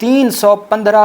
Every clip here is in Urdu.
315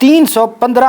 315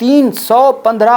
315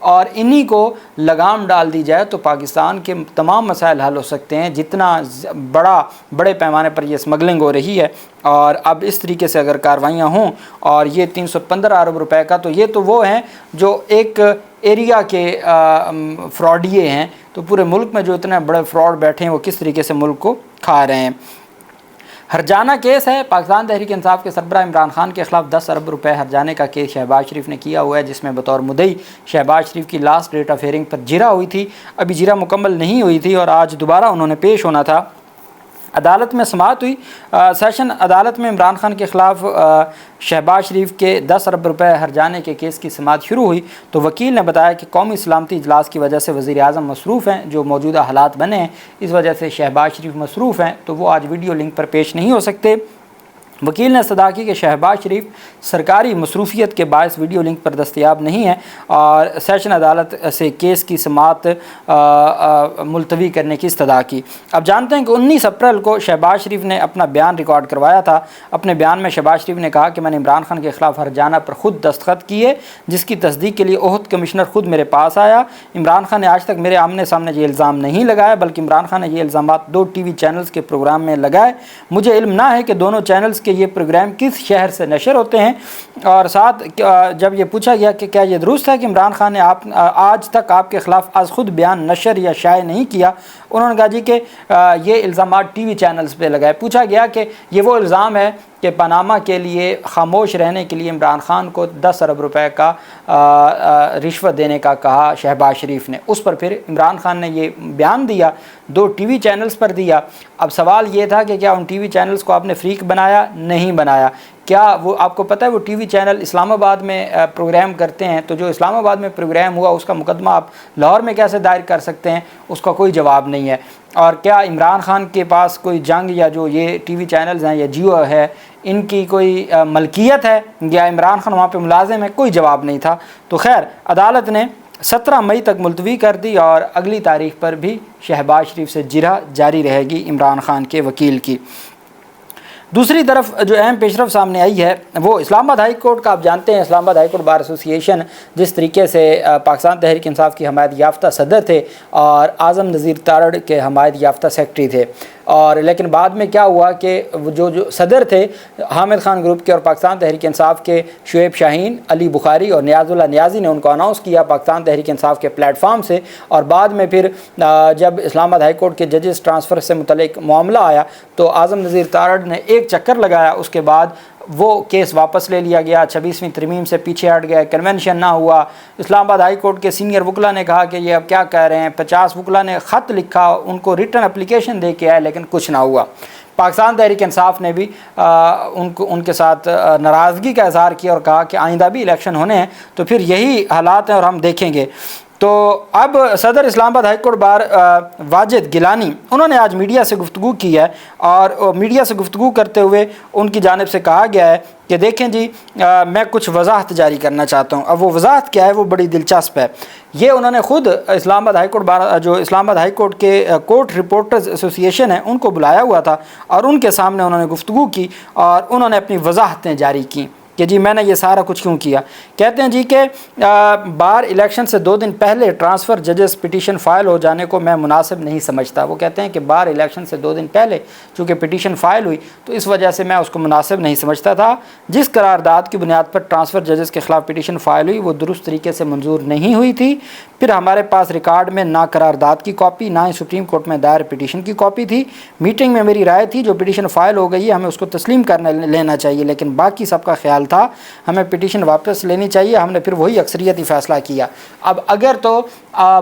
اور انہی کو لگام ڈال دی جائے تو پاکستان کے تمام مسائل حل ہو سکتے ہیں. جتنا بڑے پیمانے پر یہ اسمگلنگ ہو رہی ہے اور اب اس طریقے سے اگر کارروائیاں ہوں اور یہ 315 ارب روپے کا، تو یہ تو وہ ہیں جو ایک ایریا کے فراڈیے ہیں. تو پورے ملک میں جو اتنے بڑے فراڈ بیٹھے ہیں وہ کس طریقے سے ملک کو کھا رہے ہیں. ہرجانہ کیس ہے، پاکستان تحریک انصاف کے سربراہ عمران خان کے خلاف 10 ارب روپے ہرجانے کا کیس شہباز شریف نے کیا ہوا ہے، جس میں بطور مدعی شہباز شریف کی لاسٹ ڈیٹ آف ہیئرنگ پر جرا ہوئی تھی. ابھی جرا مکمل نہیں ہوئی تھی اور آج دوبارہ انہوں نے پیش ہونا تھا. عدالت میں سماعت ہوئی. سیشن عدالت میں عمران خان کے خلاف شہباز شریف کے 10 ارب روپے ہرجانے کے کیس کی سماعت شروع ہوئی تو وکیل نے بتایا کہ قومی سلامتی اجلاس کی وجہ سے وزیر اعظم مصروف ہیں، جو موجودہ حالات بنے ہیں اس وجہ سے شہباز شریف مصروف ہیں تو وہ آج ویڈیو لنک پر پیش نہیں ہو سکتے. وکیل نے استدعا کی کہ شہباز شریف سرکاری مصروفیت کے باعث ویڈیو لنک پر دستیاب نہیں ہے اور سیشن عدالت سے کیس کی سماعت ملتوی کرنے کی استدعا کی. اب جانتے ہیں کہ 19 اپریل کو شہباز شریف نے اپنا بیان ریکارڈ کروایا تھا. اپنے بیان میں شہباز شریف نے کہا کہ میں نے عمران خان کے خلاف ہرجانہ پر خود دستخط کیے، جس کی تصدیق کے لیے عہد کمشنر خود میرے پاس آیا. عمران خان نے آج تک میرے آمنے سامنے یہ الزام نہیں لگایا، بلکہ عمران خان نے یہ الزامات 2 ٹی وی چینلز کے پروگرام میں لگائے. مجھے علم نہ ہے کہ دونوں چینلز کہ یہ پروگرام کس شہر سے نشر ہوتے ہیں. اور ساتھ جب یہ پوچھا گیا کہ کیا یہ درست ہے کہ عمران خان نے آج تک آپ کے خلاف از خود بیان نشر یا شائع نہیں کیا، انہوں نے کہا جی کہ یہ الزامات ٹی وی چینلز پہ لگائے. پوچھا گیا کہ یہ وہ الزام ہے کہ پاناما کے لیے خاموش رہنے کے لیے عمران خان کو 10 ارب روپے کا رشوت دینے کا کہا شہباز شریف نے. اس پر پھر عمران خان نے یہ بیان دیا، 2 ٹی وی چینلز پر دیا. اب سوال یہ تھا کہ کیا ان ٹی وی چینلز کو آپ نے فریق بنایا؟ نہیں بنایا. کیا وہ آپ کو پتہ ہے وہ ٹی وی چینل اسلام آباد میں پروگرام کرتے ہیں، تو جو اسلام آباد میں پروگرام ہوا اس کا مقدمہ آپ لاہور میں کیسے دائر کر سکتے ہیں؟ اس کا کوئی جواب نہیں ہے. اور کیا عمران خان کے پاس کوئی جنگ یا جو یہ ٹی وی چینلز ہیں یا جیو ہے ان کی کوئی ملکیت ہے یا عمران خان وہاں پہ ملازم ہے؟ کوئی جواب نہیں تھا. تو خیر عدالت نے 17 مئی تک ملتوی کر دی اور اگلی تاریخ پر بھی شہباز شریف سے جرح جاری رہے گی عمران خان کے وکیل کی. دوسری طرف جو اہم پیش رفت سامنے آئی ہے وہ اسلام آباد ہائی کورٹ کا. آپ جانتے ہیں اسلام آباد ہائی کورٹ بار ایسوسی ایشن جس طریقے سے پاکستان تحریک انصاف کی حمایت یافتہ صدر تھے اور اعظم نذیر تارڑ کے حمایت یافتہ سیکرٹری تھے، اور لیکن بعد میں کیا ہوا کہ جو صدر تھے حامد خان گروپ کے اور پاکستان تحریک انصاف کے شعیب شاہین، علی بخاری اور نیاز اللہ نیازی نے ان کو اناؤنس کیا پاکستان تحریک انصاف کے پلیٹ فارم سے. اور بعد میں پھر جب اسلام آباد ہائی کورٹ کے ججز ٹرانسفر سے متعلق معاملہ آیا تو اعظم نذیر تارڑ نے ایک چکر لگایا، اس کے بعد وہ کیس واپس لے لیا گیا، 26ویں ترمیم سے پیچھے ہٹ گئے، کنونشن نہ ہوا. اسلام آباد ہائی کورٹ کے سینئر وکلا نے کہا کہ یہ اب کیا کہہ رہے ہیں. 50 وکلا نے خط لکھا، ان کو ریٹن اپلیکیشن دے کے آئے لیکن کچھ نہ ہوا. پاکستان تحریک انصاف نے بھی ان کے ساتھ ناراضگی کا اظہار کیا اور کہا کہ آئندہ بھی الیکشن ہونے ہیں تو پھر یہی حالات ہیں اور ہم دیکھیں گے. تو اب صدر Islamabad high court bar Wajid Gilani انہوں نے آج میڈیا سے گفتگو کی ہے اور میڈیا سے گفتگو کرتے ہوئے ان کی جانب سے کہا گیا ہے کہ دیکھیں جی میں کچھ وضاحت جاری کرنا چاہتا ہوں. اب وہ وضاحت کیا ہے وہ بڑی دلچسپ ہے. یہ انہوں نے خود اسلام آباد ہائی کورٹ جو اسلام آباد ہائی کورٹ کے کورٹ رپورٹرز ایسوسی ایشن ہے ان کو بلایا ہوا تھا اور ان کے سامنے انہوں نے گفتگو کی اور انہوں نے اپنی وضاحتیں جاری کیں کہ جی میں نے یہ سارا کچھ کیوں کیا. کہتے ہیں جی کہ بار الیکشن سے 2 دن پہلے ٹرانسفر ججز پٹیشن فائل ہو جانے کو میں مناسب نہیں سمجھتا. وہ کہتے ہیں کہ بار الیکشن سے 2 دن پہلے چونکہ پٹیشن فائل ہوئی تو اس وجہ سے میں اس کو مناسب نہیں سمجھتا تھا. جس قرارداد کی بنیاد پر ٹرانسفر ججز کے خلاف پٹیشن فائل ہوئی وہ درست طریقے سے منظور نہیں ہوئی تھی. پھر ہمارے پاس ریکارڈ میں نہ قرارداد کی کاپی نہ ہی سپریم کورٹ میں دائر پٹیشن کی کاپی تھی. میٹنگ میں میری رائے تھی جو پٹیشن فائل ہو گئی ہے ہمیں اس کو تسلیم کرنا لینا چاہیے، لیکن باقی سب کا خیال تھا ہمیں پٹیشن واپس لینی چاہیے. ہم نے پھر وہی اکثریتی فیصلہ کیا. اب اگر تو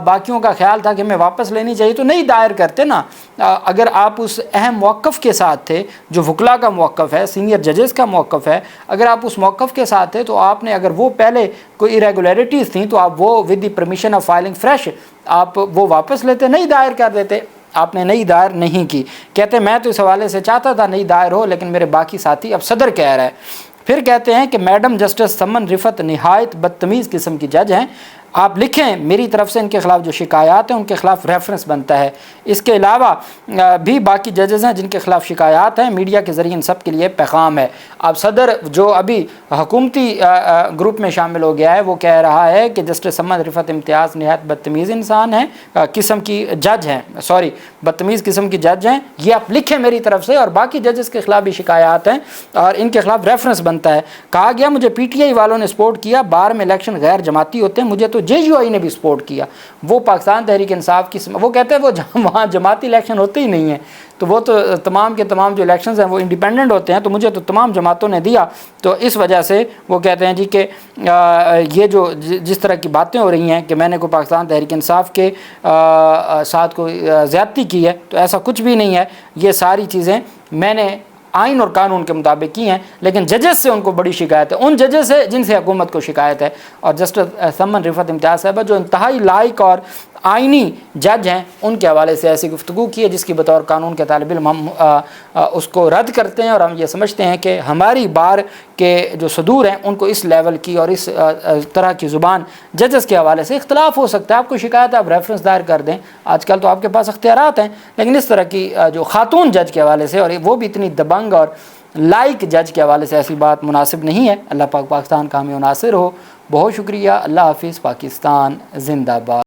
باقیوں کا خیال تھا کہ ہمیں واپس لینی چاہیے تو نہیں دائر کرتے نا. اگر آپ اس اہم موقف کے ساتھ تھے جو وکلا کا موقف ہے، سینئر ججز کا موقف ہے، اگر آپ اس موقف کے ساتھ تھے تو آپ نے اگر وہ پہلے کوئی ایریگولیرٹیز تھیں تو آپ وہ with the permission of filing fresh آپ وہ واپس لیتے، نہیں دائر کر دیتے. آپ نے نئی دائر نہیں کی. کہتے میں تو اس حوالے سے چاہتا تھا نئی دائر ہو لیکن میرے باقی ساتھی اب صدر کہہ رہا ہے. پھر کہتے ہیں کہ میڈم جسٹس سمن رفت نہایت بدتمیز قسم کی جج ہیں. آپ لکھیں میری طرف سے ان کے خلاف جو شکایات ہیں ان کے خلاف ریفرنس بنتا ہے۔ اس کے علاوہ بھی باقی ججز ہیں جن کے خلاف شکایات ہیں، میڈیا کے ذریعے ان سب کے لیے پیغام ہے۔ اب صدر جو ابھی حکومتی گروپ میں شامل ہو گیا ہے وہ کہہ رہا ہے کہ جسٹس محمد رفعت امتیاز نہایت بدتمیز انسان ہیں، قسم کی جج ہیں، بدتمیز قسم کی جج ہیں۔ یہ آپ لکھیں میری طرف سے، اور باقی ججز کے خلاف بھی شکایات ہیں اور ان کے خلاف ریفرنس بنتا ہے۔ کہا گیا مجھے پی ٹی آئی والوں نے سپورٹ کیا، بار میں الیکشن غیر جماعتی ہوتے ہیں، مجھے تو جے یو آئی نے بھی سپورٹ کیا۔ وہ پاکستان تحریک انصاف کی وہ کہتے ہیں وہ وہاں جماعتی الیکشن ہوتے ہی نہیں ہیں، تو وہ تو تمام کے تمام جو الیکشنز ہیں وہ انڈیپینڈنٹ ہوتے ہیں، تو مجھے تو تمام جماعتوں نے دیا۔ تو اس وجہ سے وہ کہتے ہیں جی کہ یہ جو جس طرح کی باتیں ہو رہی ہیں کہ میں نے کوئی پاکستان تحریک انصاف کے ساتھ کوئی زیادتی کی ہے، تو ایسا کچھ بھی نہیں ہے۔ یہ ساری چیزیں میں نے آئین اور قانون کے مطابق کی ہیں، لیکن ججز سے ان کو بڑی شکایت ہے، ان ججز سے جن سے حکومت کو شکایت ہے۔ اور جسٹس سمن رفعت امتیاز صاحبہ جو انتہائی لائق اور آئینی جج ہیں، ان کے حوالے سے ایسی گفتگو کی ہے جس کی بطور قانون کے طالب علم ہم اس کو رد کرتے ہیں، اور ہم یہ سمجھتے ہیں کہ ہماری بار کے جو صدور ہیں ان کو اس لیول کی اور اس طرح کی زبان ججز کے حوالے سے اختلاف ہو سکتا ہے۔ آپ کو شکایت ہے، آپ ریفرنس دائر کر دیں، آج کل تو آپ کے پاس اختیارات ہیں، لیکن اس طرح کی جو خاتون جج کے حوالے سے، اور وہ بھی اتنی دبنگ اور لائق جج کے حوالے سے ایسی بات مناسب نہیں ہے۔ اللہ پاک پاکستان کا حامی و ناصر ہو۔ بہت شکریہ، اللہ حافظ، پاکستان زندہ باد۔